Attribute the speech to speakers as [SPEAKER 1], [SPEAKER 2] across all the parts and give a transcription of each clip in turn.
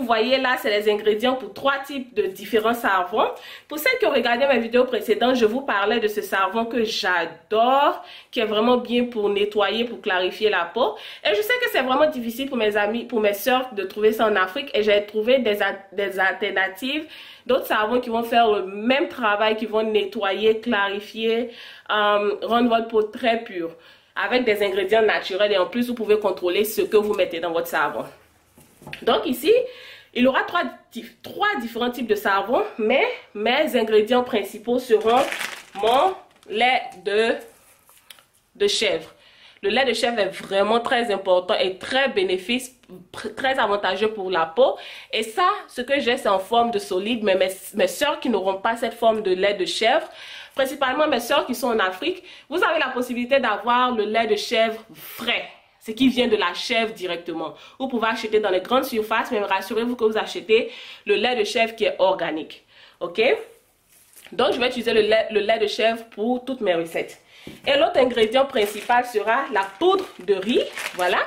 [SPEAKER 1] voyez là, c'est les ingrédients pour 3 types de différents savons. Pour celles qui ont regardé mes vidéos précédentes, je vous parlais de ce savon que j'adore, qui est vraiment bien pour nettoyer, pour clarifier la peau. Et je sais que c'est vraiment difficile pour mes amis, pour mes soeurs de trouver ça en Afrique. Et j'ai trouvé des alternatives, d'autres savons qui vont faire le même travail, qui vont nettoyer, clarifier, rendre votre peau très pure, avec des ingrédients naturels. Et en plus, vous pouvez contrôler ce que vous mettez dans votre savon. Donc ici, il y aura trois différents types de savon, mais mes ingrédients principaux seront mon lait de chèvre. Le lait de chèvre est vraiment très important et très bénéfique, très avantageux pour la peau. Et ça, ce que j'ai, c'est en forme de solide, mais mes soeurs qui n'auront pas cette forme de lait de chèvre, principalement mes soeurs qui sont en Afrique, vous avez la possibilité d'avoir le lait de chèvre frais. Ce qui vient de la chèvre directement. Vous pouvez acheter dans les grandes surfaces, mais rassurez-vous que vous achetez le lait de chèvre qui est organique. Ok? Donc, je vais utiliser le lait de chèvre pour toutes mes recettes. Et l'autre ingrédient principal sera la poudre de riz. Voilà.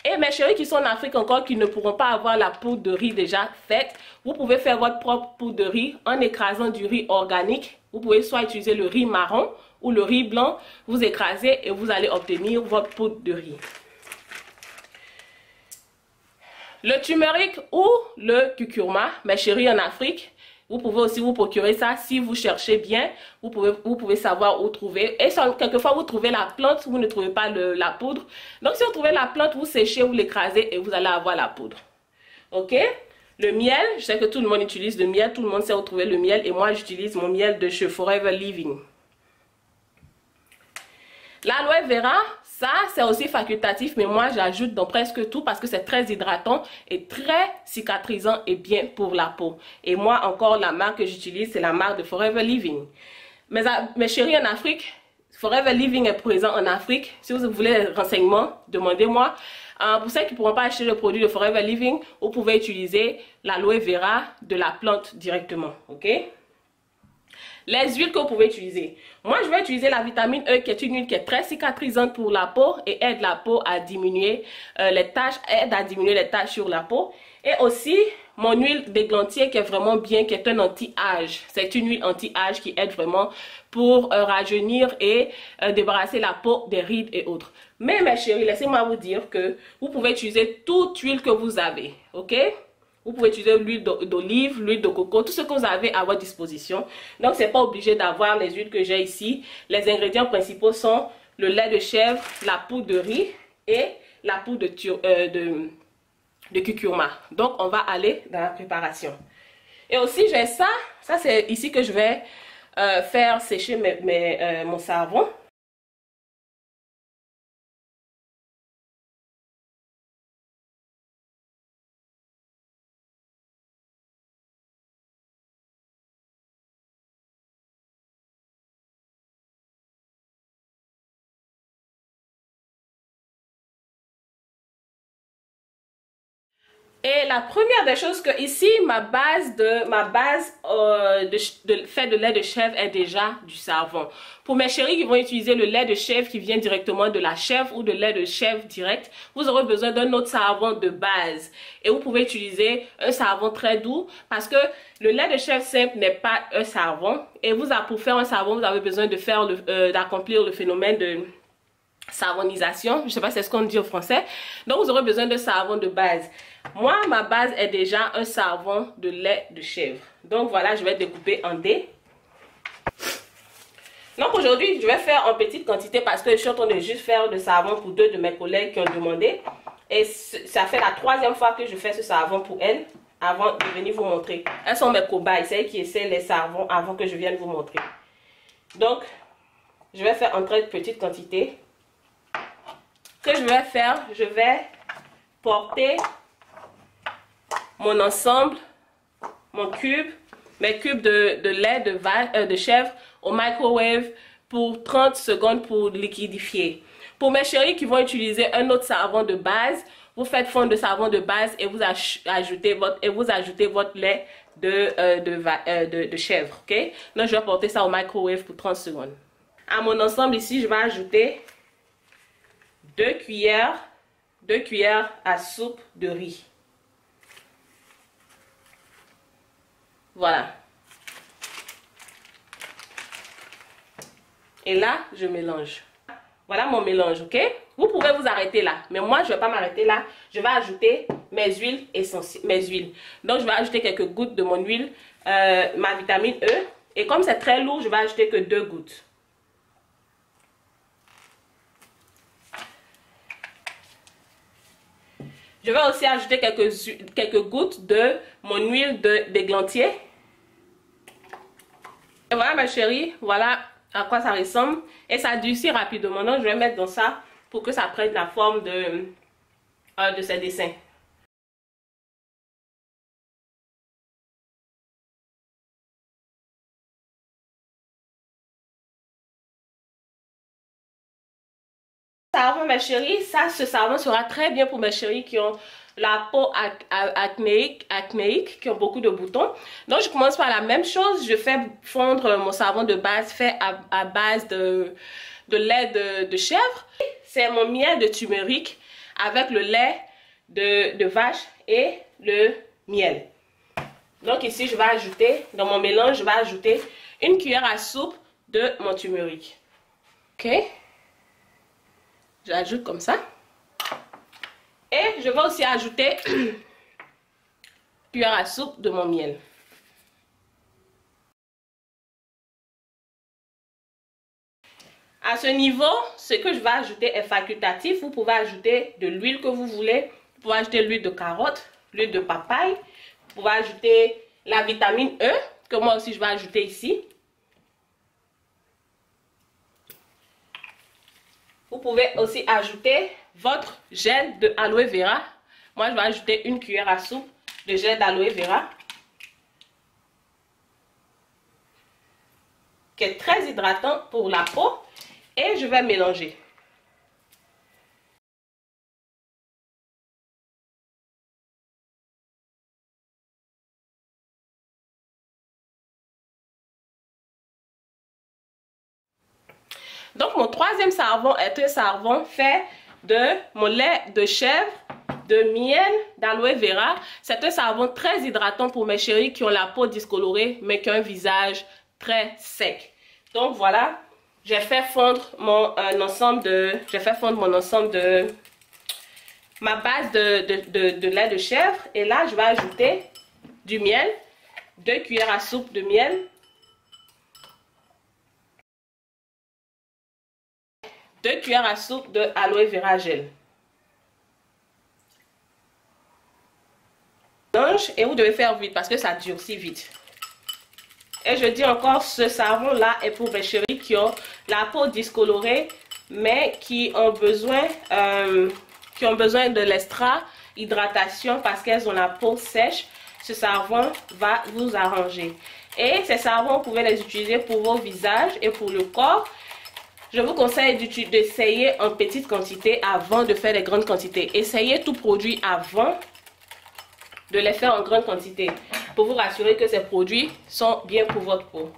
[SPEAKER 1] Et mes chéris qui sont en Afrique encore, qui ne pourront pas avoir la poudre de riz déjà faite, vous pouvez faire votre propre poudre de riz en écrasant du riz organique. Vous pouvez soit utiliser le riz marron ou le riz blanc. Vous écrasez et vous allez obtenir votre poudre de riz. Le turmeric ou le curcuma, mes chéris en Afrique, vous pouvez aussi vous procurer ça si vous cherchez bien. Vous pouvez savoir où trouver. Et quelquefois, vous trouvez la plante, vous ne trouvez pas la poudre. Donc, si vous trouvez la plante, vous séchez, vous l'écrasez et vous allez avoir la poudre. Ok? Le miel, je sais que tout le monde utilise le miel. Tout le monde sait où trouver le miel. Et moi, j'utilise mon miel de chez Forever Living. L'aloe vera, ça c'est aussi facultatif, mais moi j'ajoute dans presque tout parce que c'est très hydratant et très cicatrisant et bien pour la peau. Et moi encore, la marque que j'utilise, c'est la marque de Forever Living. Mes chéris en Afrique, Forever Living est présent en Afrique. Si vous voulez des renseignements, demandez-moi. Pour ceux qui ne pourront pas acheter le produit de Forever Living, vous pouvez utiliser l'aloe vera de la plante directement. Ok? Les huiles que vous pouvez utiliser. Moi, je vais utiliser la vitamine E qui est une huile qui est très cicatrisante pour la peau et aide la peau à diminuer les taches sur la peau. Et aussi, mon huile d'églantier qui est vraiment bien, qui est un anti-âge. C'est une huile anti-âge qui aide vraiment pour rajeunir et débarrasser la peau des rides et autres. Mais mes chéris, laissez-moi vous dire que vous pouvez utiliser toute huile que vous avez. Ok? Vous pouvez utiliser l'huile d'olive, l'huile de coco, tout ce que vous avez à votre disposition. Donc, ce n'est pas obligé d'avoir les huiles que j'ai ici. Les ingrédients principaux sont le lait de chèvre, la poudre de riz et la poudre de curcuma. Donc, on va aller dans la préparation. Et aussi, j'ai ça. Ça, c'est ici que je vais faire sécher mon savon. Et la première des choses que ici, ma base de fait de lait de chèvre est déjà du savon. Pour mes chéris qui vont utiliser le lait de chèvre qui vient directement de la chèvre ou de lait de chèvre direct, vous aurez besoin d'un autre savon de base. Et vous pouvez utiliser un savon très doux parce que le lait de chèvre simple n'est pas un savon. Et pour faire un savon, vous avez besoin de d'accomplir le phénomène de savonisation, je ne sais pas si c'est ce qu'on dit en français. Donc vous aurez besoin de savon de base. Moi, ma base est déjà un savon de lait de chèvre. Donc voilà, je vais découper en dés. Donc aujourd'hui, je vais faire en petite quantité parce que je suis en train de juste faire le savon pour 2 de mes collègues qui ont demandé. Et ça fait la 3e fois que je fais ce savon pour elles avant de venir vous montrer. Elles sont mes cobayes, c'est elles qui essaient les savons avant que je vienne vous montrer. Donc, je vais faire en très petite quantité. Ce que je vais faire, je vais porter mon ensemble, mes cubes de lait de chèvre au microwave pour 30 secondes pour liquidifier. Pour mes chéris qui vont utiliser un autre savon de base, vous faites fondre le savon de base et vous ajoutez votre lait de chèvre. Ok? Donc je vais porter ça au microwave pour 30 secondes. À mon ensemble ici, je vais ajouter 2 cuillères à soupe de riz. Voilà. Et là, je mélange. Voilà mon mélange, ok? Vous pouvez vous arrêter là. Mais moi, je ne vais pas m'arrêter là. Je vais ajouter mes huiles essentielles, mes huiles. Donc, je vais ajouter quelques gouttes de mon huile, ma vitamine E. Et comme c'est très lourd, je vais ajouter que 2 gouttes. Je vais aussi ajouter quelques gouttes de mon huile d'églantier. Et voilà ma chérie, voilà à quoi ça ressemble. Et ça durcit rapidement. Donc je vais mettre dans ça pour que ça prenne la forme de ces dessins. Savon, mes chéris, ce savon sera très bien pour mes chéris qui ont la peau acnéique, qui ont beaucoup de boutons. Donc je commence par la même chose, je fais fondre mon savon de base fait à base de lait de chèvre. C'est mon miel de turmeric avec le lait de vache et le miel. Donc ici je vais ajouter, dans mon mélange, je vais ajouter 1 cuillère à soupe de mon turmeric. Ok? J'ajoute comme ça. Et je vais aussi ajouter une cuillère à soupe de mon miel. À ce niveau, ce que je vais ajouter est facultatif. Vous pouvez ajouter de l'huile que vous voulez. Vous pouvez ajouter l'huile de carotte, l'huile de papaye. Vous pouvez ajouter la vitamine E, que moi aussi je vais ajouter ici. Vous pouvez aussi ajouter votre gel de aloe vera. Moi, je vais ajouter 1 cuillère à soupe de gel d'aloe vera, qui est très hydratant pour la peau. Et je vais mélanger. Donc, mon troisième savon est un savon fait de mon lait de chèvre, de miel, d'aloe vera. C'est un savon très hydratant pour mes chéris qui ont la peau discolorée, mais qui ont un visage très sec. Donc, voilà, j'ai fait fondre mon ensemble de ma base de lait de chèvre. Et là, je vais ajouter du miel, 2 cuillères à soupe de miel. 2 cuillères à soupe de aloe vera gel. Et vous devez faire vite parce que ça durcit vite. Et je dis encore, ce savon là est pour mes chéris qui ont la peau discolorée mais qui ont besoin de l'extra hydratation parce qu'elles ont la peau sèche. Ce savon va vous arranger. Et ces savons, vous pouvez les utiliser pour vos visages et pour le corps. Je vous conseille d'essayer en petite quantité avant de faire les grandes quantités. Essayez tout produit avant de les faire en grande quantité pour vous rassurer que ces produits sont bien pour votre peau.